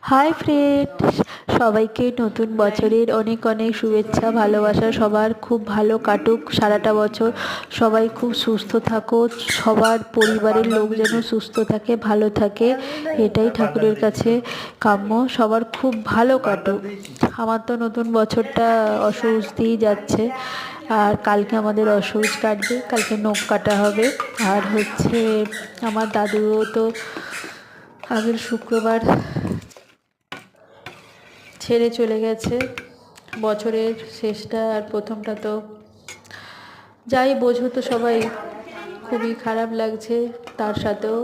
Hi friends, সবাইকে নতুন বছরের অনেক অনেক শুভেচ্ছা ভালোবাসা। সবার খুব ভালো কাটুক সারাটা বছর, সবাই খুব সুস্থ থাকো, সবার পরিবারের লোক যেন সুস্থ থাকে, ভালো থাকে, এটাই ঠাকুরের কাছে কাম্য। সবার খুব ভালো কাটুক। আমার তো নতুন বছরটা অসৌচ দিয়েই যাচ্ছে, আর কালকে আমাদের অসৌচ কাটবে, কালকে নখ কাটা হবে। আর হচ্ছে আমার দাদুও তো আগের শুক্রবার ছেড়ে চলে গেছে। বছরের শেষটা আর প্রথমটা তো যাই বোঝো তো সবাই, খুবই খারাপ লাগছে, তার সাথেও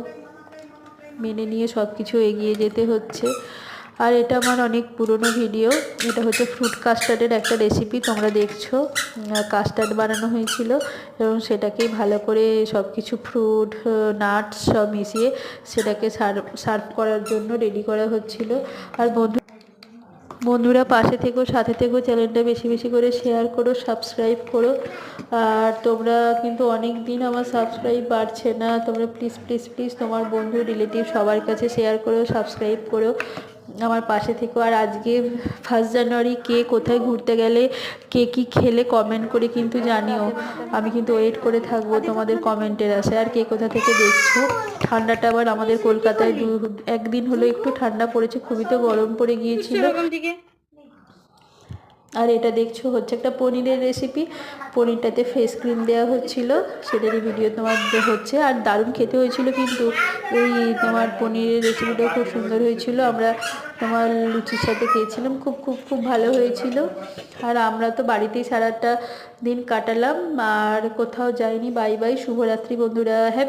মেনে নিয়ে সব কিছু এগিয়ে যেতে হচ্ছে। আর এটা আমার অনেক পুরনো ভিডিও, এটা হচ্ছে ফ্রুট কাস্টার্ডের একটা রেসিপি। তোমরা দেখছো কাস্টার্ড বানানো হয়েছিল এবং সেটাকেই ভালো করে সব কিছু ফ্রুট নাটস সব মিশিয়ে সেটাকে সার্ভ করার জন্য রেডি করা হচ্ছিল। আর বন্ধুরা পাশে থেকো, সাথে থেকো, চ্যানেলটা বেশি বেশি করে শেয়ার করো, সাবস্ক্রাইব করো। আর তোমরা কিন্তু অনেক দিন আমার সাবস্ক্রাইব বাড়ছে না, তোমরা প্লিজ প্লিজ প্লিজ তোমার বন্ধু রিলেটিভ সবার কাছে শেয়ার করো, সাবস্ক্রাইব করো, আমার পাশে থেকো। আর আজকে 1 জানুয়ারি কে কোথায় ঘুরতে গেলে, কে কী খেলে কমেন্ট করে কিন্তু জানিও। আমি কিন্তু ওয়েট করে থাকবো তোমাদের কমেন্টের আশায়। আর কে কোথা থেকে দেখছো। ঠান্ডাটা আবার আমাদের কলকাতায় একদিন হলো একটু ঠান্ডা পড়েছে, খুবই তো গরম পড়ে গিয়েছিল। আর এটা দেখছো হচ্ছে একটা পনিরের রেসিপি, পনিরটাতে ফেস ক্রিম দেওয়া হচ্ছিল, সেটারই ভিডিও তোমার হচ্ছে। আর দারুণ খেতে হয়েছিল কিন্তু, এই তোমার পনিরের রেসিপিটাও খুব সুন্দর হয়েছিল। আমরা তোমার লুচির সাথে খেয়েছিলাম, খুব খুব খুব ভালো হয়েছিল। আর আমরা তো বাড়িতেই সারাটা দিন কাটালাম, আর কোথাও যাইনি। বাই বাই, শুভরাত্রি বন্ধুরা। হ্যাপি